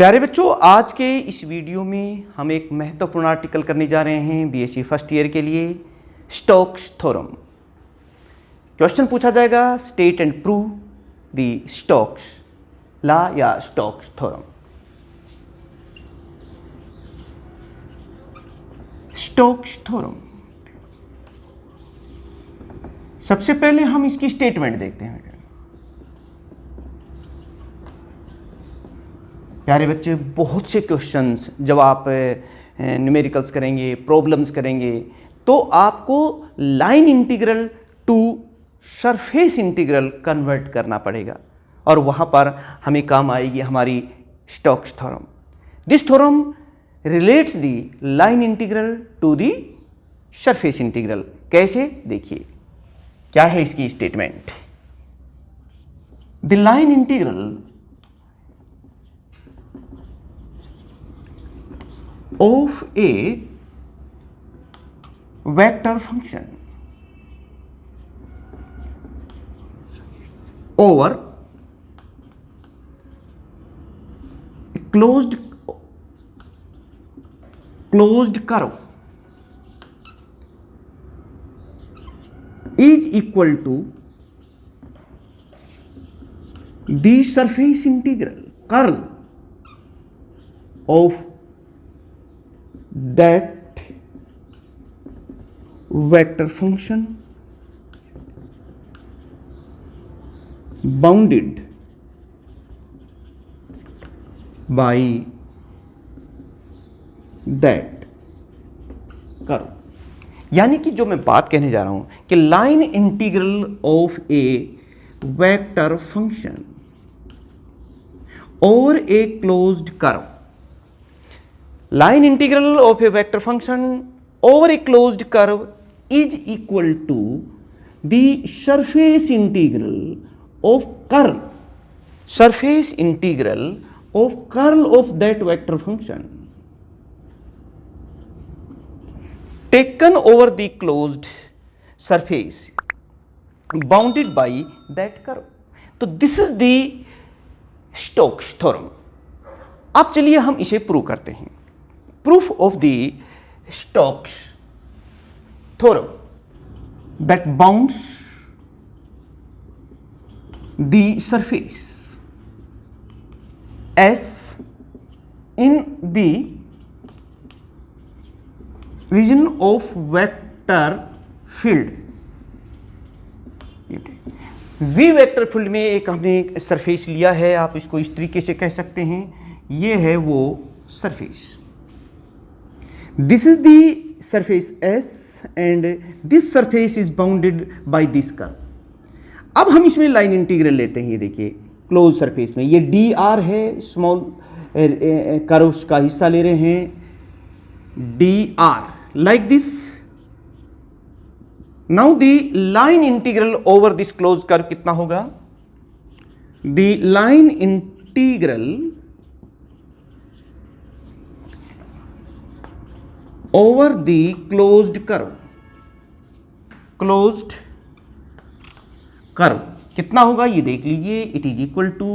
प्यारे बच्चों, आज के इस वीडियो में हम एक महत्वपूर्ण आर्टिकल करने जा रहे हैं बीएससी फर्स्ट ईयर के लिए, स्टोक्स थ्योरम। क्वेश्चन पूछा जाएगा, state and prove the Stokes law या स्टोक्स थ्योरम। स्टोक्स थ्योरम, सबसे पहले हम इसकी स्टेटमेंट देखते हैं। प्यारे बच्चे, बहुत से क्वेश्चंस जब आप न्यूमेरिकल्स करेंगे, प्रॉब्लम्स करेंगे, तो आपको line integral to surface integral convert करना पड़ेगा और वहाँ पर हमें काम आएगी हमारी Stokes theorem. This theorem relates the line integral to the surface integral. कैसे, देखिए क्या है इसकी statement. The line integral of a vector function over a closed curve is equal to the surface integral curl of that vector function bounded by that curve। यानी कि जो मैं बात कहने जा रहा हूं कि line integral of a vector function over a closed curve, line integral of a vector function over a closed curve is equal to the surface integral of curl of that vector function taken over the closed surface bounded by that curve। तो this is the Stokes theorem। अब चलिए हम इसे prove करते हैं। Proof of the Stokes theorem that bounds the surface S in the region of vector field। V vector field में एक हमने सरफेस लिया है, आप इसको इस तरीके से कह सकते हैं, ये है वो surface. This is the surface S and this surface is bounded by this curve। अब हम इसमें लाइन इंटीग्रल लेते हैं। देखिए क्लोज सरफेस में ये dr है, स्मॉल कर्व्स का हिस्सा ले रहे हैं dr like this. Now the line integral over this close curve कितना होगा? The line integral over the closed curve कितना होगा ये देख लीजिए। It is equal to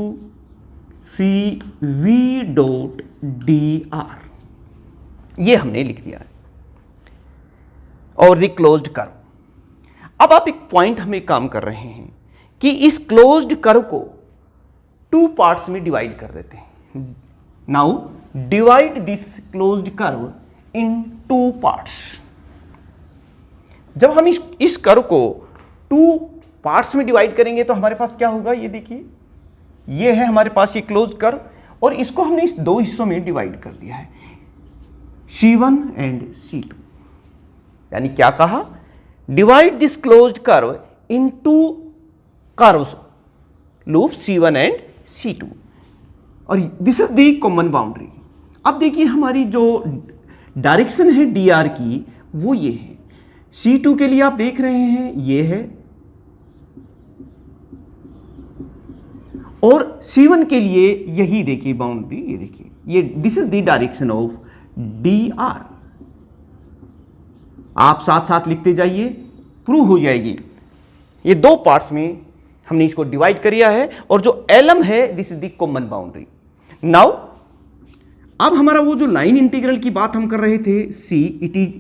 C V dot D R, ये हमने लिख दिया है, और द क्लोज्ड कर्व। अब आप एक पॉइंट हमें काम कर रहे हैं कि इस क्लोज्ड कर्व को टू पार्ट्स में डिवाइड कर देते हैं। Now divide this closed curve in two parts. जब हम इस कर्व को टू पार्ट्स में डिवाइड करेंगे तो हमारे पास क्या होगा, ये देखिए, ये है हमारे पास ये क्लोज कर्व, और इसको हमने इस दो हिस्सों में डिवाइड कर दिया है, C1 एंड C2। यानी क्या कहा, divide this closed curve in to curves loop C1 and C2, और this is the common boundary. अब देखिए हमारी जो डायरेक्शन है dr की वो ये है। C2 के लिए आप देख रहे हैं ये है, और C1 के लिए यही देखिए बाउंड्री, ये देखिए, ये this is the direction of dr। आप साथ साथ लिखते जाइए, प्रूव हो जाएगी। ये दो पार्ट्स में हमने इसको डिवाइड किया है, और जो एलम है this is the common boundary. Now अब हमारा वो जो लाइन इंटीग्रल की बात हम कर रहे थे, see it is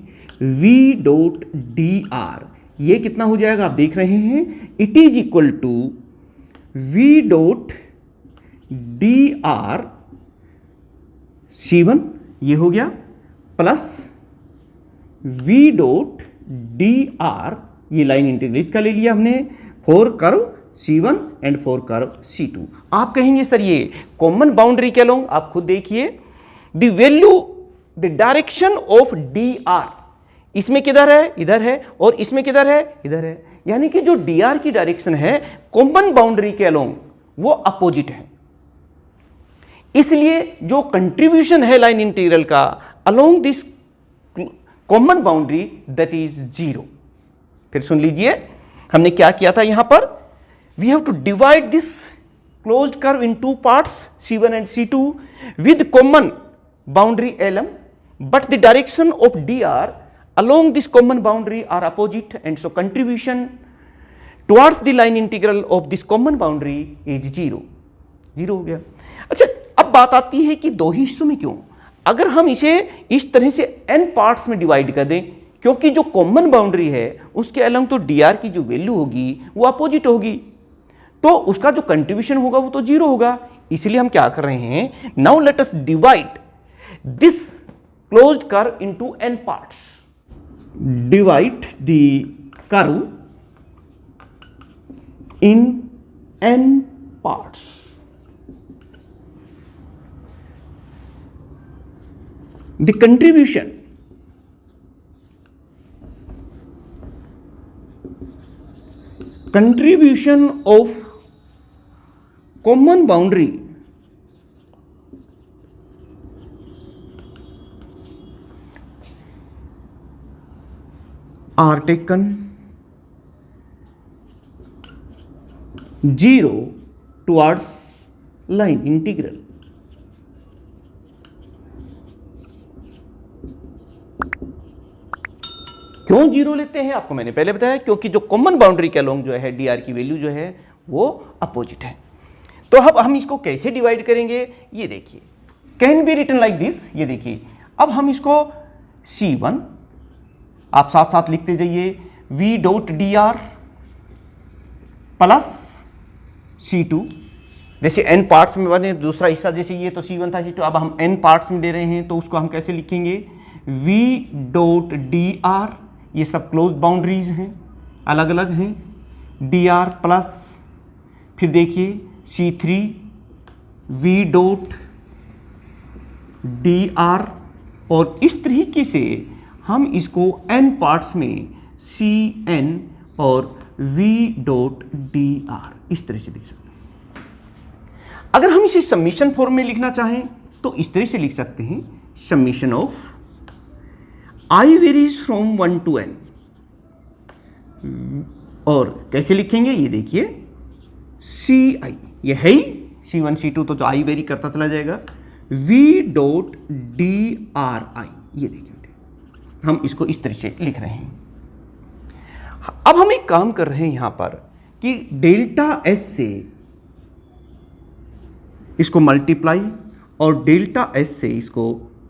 V dot D R, ये कितना हो जाएगा आप देख रहे हैं, it is equal to V dot D R C1, ये हो गया, plus V dot D R, ये लाइन इंटीग्रल इसका ले लिया हमने, for curve C1 and for curve C2। आप कहेंगे सर ये कॉमन बाउंड्री के अलोंग, आप खुद देखिए, the value the direction of D R, इसमें किधर है, इधर है, और इसमें किधर है, इधर है, यानी कि जो डी आर की डायरेक्शन है कॉमन बाउंड्री के अलोंग वो अपोजिट है। इसलिए जो कंट्रीब्यूशन है लाइन इंटीग्रल का along this common boundary that is 0। फिर सुन लीजिए हमने क्या किया था यहां पर, we have to divide this closed curve in two parts C1 and C2 with common boundary LM, but the direction of DR along this common boundary are opposite, and so contribution towards the line integral of this common boundary is 0 हो गया। अच्छा, अब बात आती है कि दो ही हिस्सों में क्यों, अगर हम इसे इस तरह से n पार्ट्स में डिवाइड कर दें, क्योंकि जो कॉमन बाउंड्री है उसके अलग तो dr की जो वैल्यू होगी वो अपोजिट होगी, तो उसका जो कंट्रीब्यूशन होगा वो तो 0 होगा। इसलिए हम क्या कर रहे हैं, now let us divide this closed curve into n parts, divide the curve in n parts. The contribution of common boundary are taken 0 towards line integral. क्यों 0 लेते हैं आपको मैंने पहले बताया, क्योंकि जो कॉमन बाउंड्री के अलोंग जो है dr की वैल्यू जो है वो अपोजिट है। तो अब हम इसको कैसे डिवाइड करेंगे, ये देखिए, can be written like this. ये देखिए, अब हम इसको C1, आप साथ साथ लिखते जाइए, v dot dr plus C2, जैसे n पार्ट्स में बने, दूसरा हिस्सा जैसे ये तो C1 था C2, अब हम n पार्ट्स में दे रहे हैं तो उसको हम कैसे लिखेंगे, v डॉट dr, ये सब क्लोज बाउंड्रीज हैं, अलग अलग हैं, dr प्लस फिर देखिए C3 v डॉट dr, और इस तरीके से हम इसको n पार्ट्स में Cn और v डॉट dr इस तरह से लिख सकते हैं। अगर हम इसे समीशन फॉर्म में लिखना चाहें तो इस तरह से लिख सकते हैं, summation of I varies from 1 to n, और कैसे लिखेंगे ये देखिए, Ci, ये है ही C1 C2, तो जो I वेरी करता चला जाएगा, v डॉट dri, ये देखिए हम इसको इस तरह से लिख रहे हैं। अब हम एक काम कर रहे हैं यहां पर कि डेल्टा S से इसको मल्टीप्लाई और डेल्टा S से इसको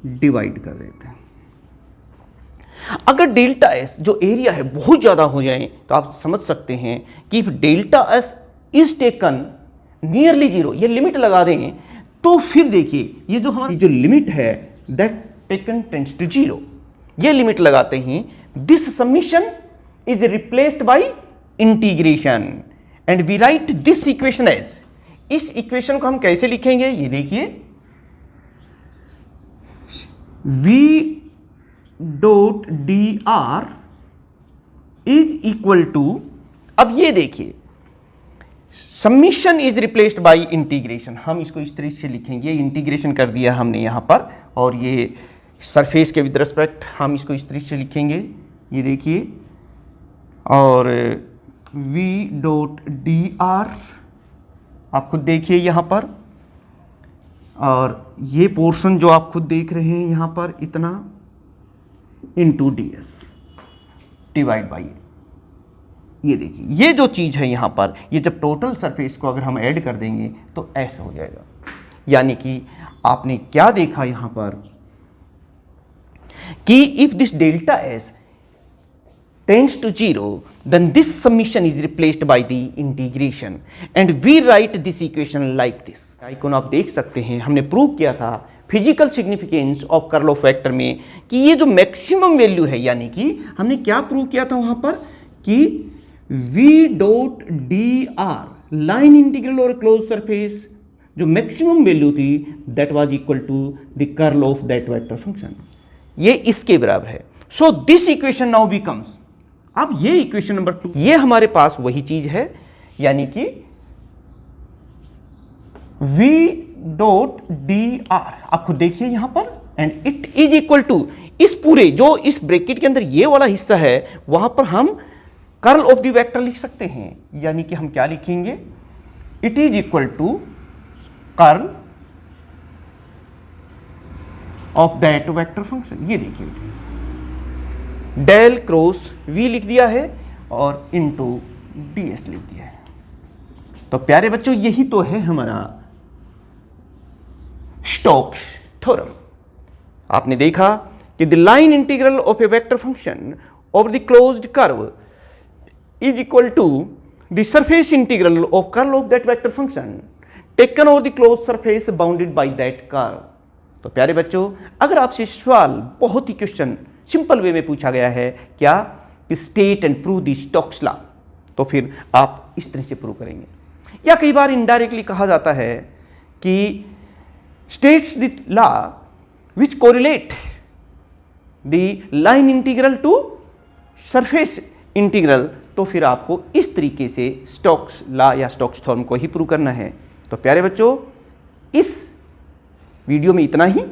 डिवाइड कर देते हैं। अगर डेल्टा S जो एरिया है बहुत ज्यादा हो जाए तो आप समझ सकते हैं कि if delta S is taken nearly 0, ये लिमिट लगा दें तो फिर देखिए ये जो हमारी जो लिमिट है दैट टेकन टेंड्स टू 0, ये लिमिट लगाते हैं, this summation is replaced by integration and we write this equation as, इस इक्वेशन को हम कैसे लिखेंगे ये देखिए, v dot dr is equal to, अब ये देखिए summation is replaced by integration, हम इसको इस तरह से लिखेंगे, इंटीग्रेशन कर दिया हमने यहां पर, और ये सरफेस के विद रिस्पेक्ट हम इसको इस तरह से लिखेंगे, ये देखिए, और v डॉट dr आप खुद देखिए यहां पर, और ये पोर्शन जो आप खुद देख रहे हैं यहां पर इतना इंटू ds डिवाइड बाई, ये देखिए ये जो चीज़ है यहाँ पर, ये जब टोटल सरफेस को अगर हम ऐड कर देंगे तो ऐसा हो जाएगा, यानी कि आपने क्या देखा यहां पर कि if this delta S tends to 0, then this summation is replaced by the integration and we write this equation like this. Icon आप देख सकते हैं, हमने प्रूव किया था physical significance of curl of vector में कि ये जो मैक्सिमम वैल्यू है, यानी कि हमने क्या प्रूव किया था वहां पर कि v dot D R line integral और क्लोज सरफेस जो मैक्सिमम वैल्यू थी that was equal to the curl of that vector function, ये इसके बराबर है. So this equation now becomes, अब ये इक्वेशन नंबर 2, ये हमारे पास वही चीज है, यानी कि v डॉट डी आर, आप खुद देखिए यहां पर, and it is equal to, इस पूरे जो इस ब्रैकेट के अंदर ये वाला हिस्सा है वहां पर हम कर्ल ऑफ द वेक्टर लिख सकते हैं, यानी कि हम क्या लिखेंगे, it is equal to curl of that vector function. ये देखिए डेल क्रॉस v लिख दिया है और इनटू ds लिख दिया है. तो प्यारे बच्चों यही तो है हमारा स्टोक्स थ्योरम. आपने देखा कि the line integral of a vector function of the closed curve is equal to the surface integral of curl of that vector function taken over the close surface bounded by that curve. तो प्यारे बच्चों अगर आपसे सवाल बहुत ही question simple way में पूछा गया है क्या, state and prove the Stokes law, तो फिर आप इस तरह से प्रूव करेंगे. या कई बार इनडायरेक्टली कहा जाता है कि states the law which correlate the line integral to surface integral, तो फिर आपको इस तरीके से स्टोक्स लॉ या स्टोक्स थ्योरम को ही प्रूव करना है. तो प्यारे बच्चों इस वीडियो में इतना ही.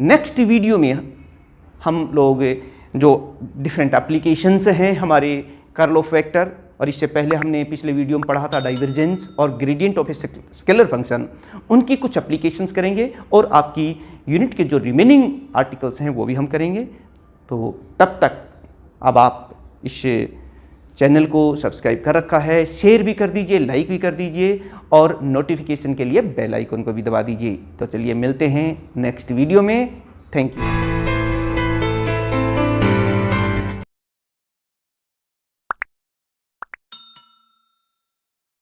नेक्स्ट वीडियो में हम लोग जो डिफरेंट एप्लीकेशंस हैं हमारे कर्ल ऑफ वेक्टर, और इससे पहले हमने पिछले वीडियो में पढ़ा था डाइवर्जेंस और gradient of a scalar function, उनकी कुछ एप्लीकेशंस करेंगे और आपकी यूनिट के जो रिमेनिंग आर्टिकल्स हैं वो भी हम करेंगे. तो तब तक अब आप इस चैनल को सब्सक्राइब कर रखा है, शेयर भी कर दीजिए, लाइक भी कर दीजिए और नोटिफिकेशन के लिए बेल आइकन को भी दबा दीजिए. तो चलिए मिलते हैं नेक्स्ट वीडियो में. Thank you.